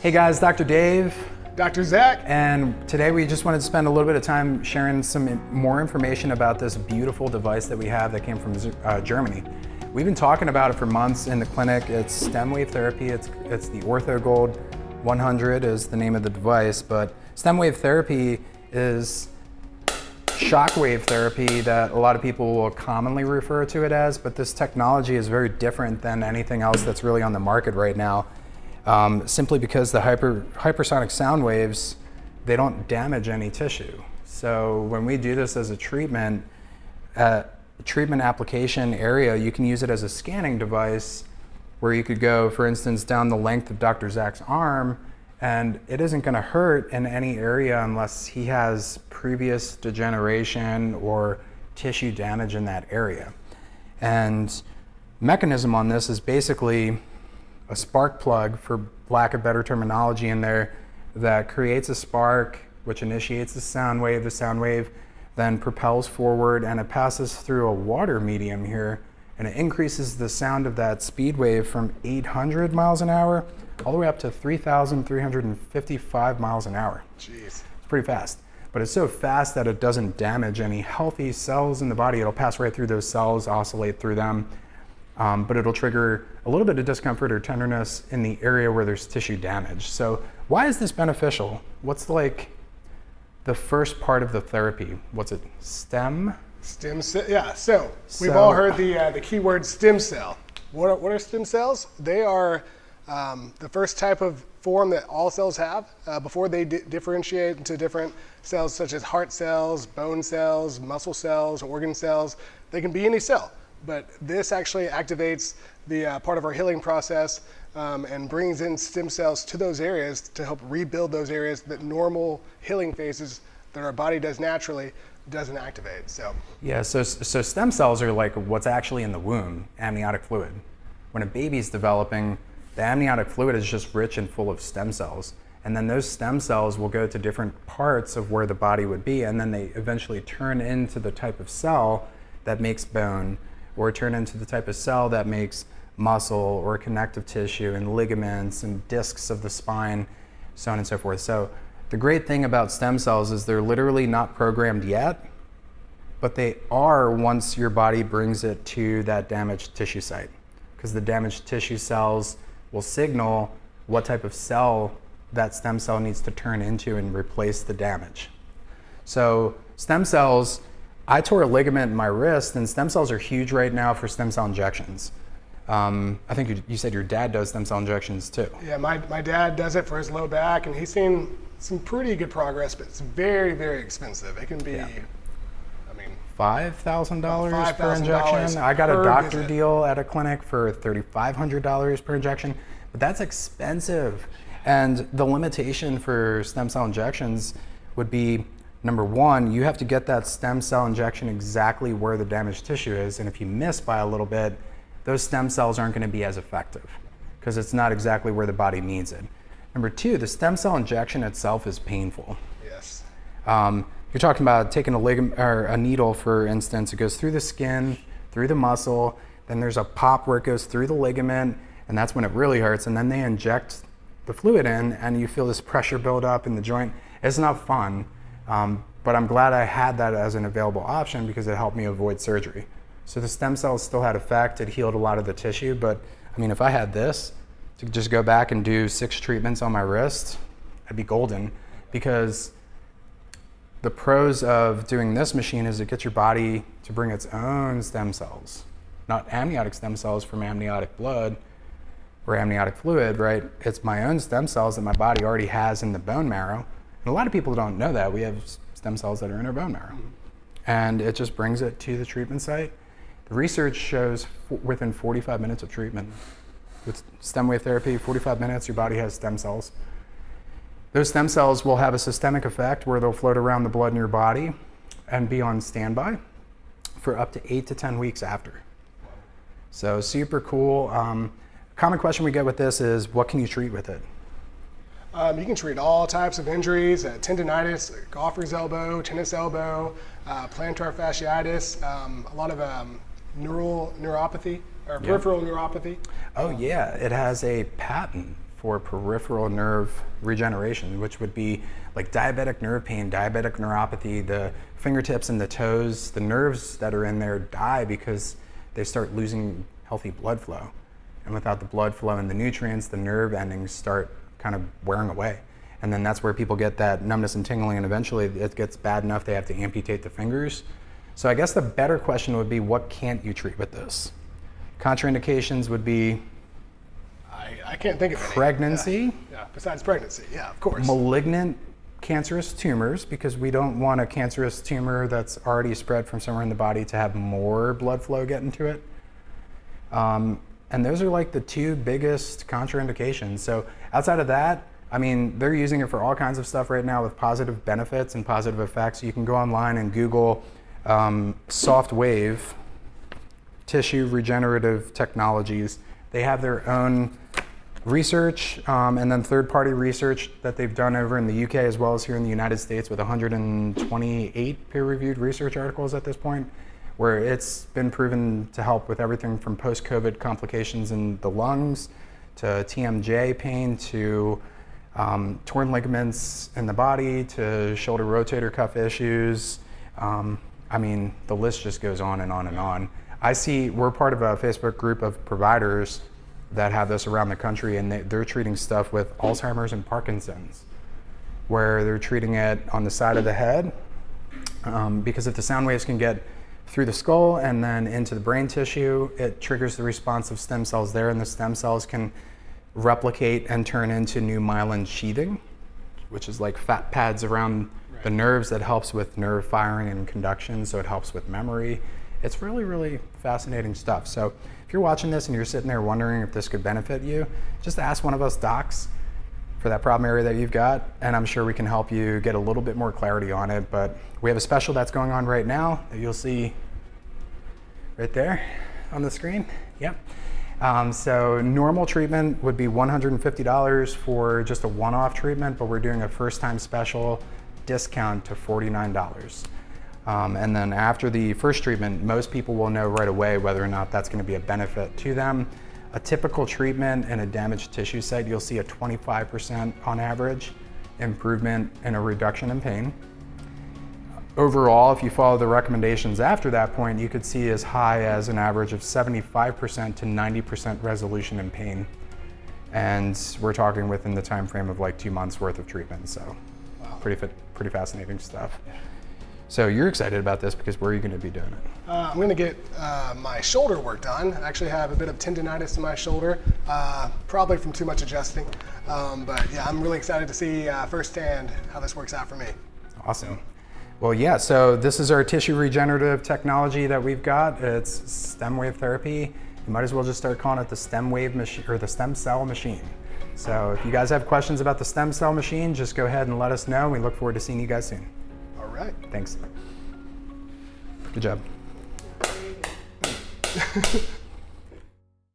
Hey guys, Dr. Dave. Dr. Zach. And today we just wanted to spend a little bit of time sharing some more information about this beautiful device that we have that came from Germany. We've been talking about it for months in the clinic. It's StemWave Therapy. It's the OrthoGold 100 is the name of the device, but StemWave Therapy is shockwave therapy that a lot of people will commonly refer to it as, but this technology is very different than anything else that's really on the market right now. Simply because the hypersonic sound waves, they don't damage any tissue. So when we do this as a treatment application area, you can use it as a scanning device where you could go, for instance, down the length of Dr. Zach's arm, and it isn't going to hurt in any area unless he has previous degeneration or tissue damage in that area. And mechanism on this is basically a spark plug, for lack of better terminology in there, that creates a spark which initiates the sound wave then propels forward and it passes through a water medium here, and it increases the sound of that speed wave from 800 miles an hour all the way up to 3,355 miles an hour. Jeez. It's pretty fast, but it's so fast that it doesn't damage any healthy cells in the body. It'll pass right through those cells, oscillate through them, but it'll trigger a little bit of discomfort or tenderness in the area where there's tissue damage. So why is this beneficial? What's like the first part of the therapy? What's it? Stem cell? Yeah, so we've all heard the keyword stem cell. What are stem cells? They are the first type of form that all cells have before they differentiate into different cells such as heart cells, bone cells, muscle cells, organ cells. They can be any cell, but this actually activates the part of our healing process and brings in stem cells to those areas to help rebuild those areas that normal healing phases that our body does naturally doesn't activate. So stem cells are like what's actually in the womb, amniotic fluid. When a baby's developing, the amniotic fluid is just rich and full of stem cells. And then those stem cells will go to different parts of where the body would be, and then they eventually turn into the type of cell that makes bone, or turn into the type of cell that makes muscle or connective tissue and ligaments and discs of the spine, so on and so forth. So the great thing about stem cells is they're literally not programmed yet, but they are once your body brings it to that damaged tissue site, because the damaged tissue cells will signal what type of cell that stem cell needs to turn into and replace the damage. So stem cells, I tore a ligament in my wrist, and stem cells are huge right now for stem cell injections. I think you said your dad does stem cell injections too. Yeah, my dad does it for his low back, and he's seen some pretty good progress, but it's very, very expensive. It can be, $5,000 per injection. I got a doctor deal at a clinic for $3,500 per injection, but that's expensive. And the limitation for stem cell injections would be, number one, you have to get that stem cell injection exactly where the damaged tissue is, and if you miss by a little bit, those stem cells aren't going to be as effective because it's not exactly where the body needs it. Number two, the stem cell injection itself is painful. Yes. You're talking about taking a ligament or a needle, for instance. It goes through the skin, through the muscle, then there's a pop where it goes through the ligament, and that's when it really hurts. And then they inject the fluid in, and you feel this pressure build up in the joint. It's not fun, but I'm glad I had that as an available option because it helped me avoid surgery. So the stem cells still had effect. It healed a lot of the tissue, but I mean, if I had this to just go back and do 6 treatments on my wrist, I'd be golden, because the pros of doing this machine is it gets your body to bring its own stem cells, not amniotic stem cells from amniotic blood or amniotic fluid, right? It's my own stem cells that my body already has in the bone marrow. And a lot of people don't know that. We have stem cells that are in our bone marrow. And it just brings it to the treatment site. The research shows within 45 minutes of treatment with StemWave therapy, 45 minutes, your body has stem cells. Those stem cells will have a systemic effect where they'll float around the blood in your body and be on standby for up to 8 to 10 weeks after. So super cool. Common question we get with this is, what can you treat with it? You can treat all types of injuries, tendonitis, golfer's elbow, tennis elbow, plantar fasciitis, a lot of neuropathy or peripheral neuropathy. Oh yeah, it has a patent for peripheral nerve regeneration, which would be like diabetic nerve pain, diabetic neuropathy, the fingertips and the toes, the nerves that are in there die because they start losing healthy blood flow. And without the blood flow and the nutrients, the nerve endings start kind of wearing away. And then that's where people get that numbness and tingling, and eventually it gets bad enough they have to amputate the fingers. So I guess the better question would be, what can't you treat with this? Contraindications would be I can't think of any. Pregnancy. Yeah, besides pregnancy, yeah, of course. Malignant cancerous tumors, because we don't want a cancerous tumor that's already spread from somewhere in the body to have more blood flow get into it. And those are like the two biggest contraindications. So outside of that, I mean, they're using it for all kinds of stuff right now with positive benefits and positive effects. You can go online and Google soft wave tissue regenerative technologies. They have their own research and then third-party research that they've done over in the UK as well as here in the United States with 128 peer-reviewed research articles at this point, where it's been proven to help with everything from post-COVID complications in the lungs to TMJ pain to torn ligaments in the body to shoulder rotator cuff issues. I mean, the list just goes on and on and on. We're part of a Facebook group of providers that have this around the country, and they're treating stuff with ALZHEIMERS and PARKINSONS, where they're treating it on the side of the head, because if the sound waves can get through the skull and then into the brain tissue, it triggers the response of stem cells there, and the stem cells can replicate and turn into new myelin sheathing, which is like fat pads around the nerves that helps with nerve firing and conduction, so it helps with memory. It's really, really fascinating stuff. So if you're watching this and you're sitting there wondering if this could benefit you, just ask one of us docs for that problem area that you've got, and I'm sure we can help you get a little bit more clarity on it. But we have a special that's going on right now that you'll see right there on the screen. Yep. So normal treatment would be $150 for just a one-off treatment, but we're doing a first-time special discount to $49. And then after the first treatment, most people will know right away whether or not that's going to be a benefit to them. A typical treatment in a damaged tissue site, you'll see a 25% on average improvement and a reduction in pain. Overall, if you follow the recommendations after that point, you could see as high as an average of 75% to 90% resolution in pain. And we're talking within the time frame of like 2 months worth of treatment. So wow. Pretty fascinating stuff. So you're excited about this because where are you going to be doing it? I'm going to get my shoulder work done. I actually have a bit of tendonitis in my shoulder, probably from too much adjusting. But yeah, I'm really excited to see firsthand how this works out for me. Awesome. Well, yeah, so this is our tissue regenerative technology that we've got. It's StemWave Therapy. You might as well just start calling it the StemWave machine or the stem cell machine. So if you guys have questions about the stem cell machine, just go ahead and let us know. We look forward to seeing you guys soon. All right. Thanks. Good job.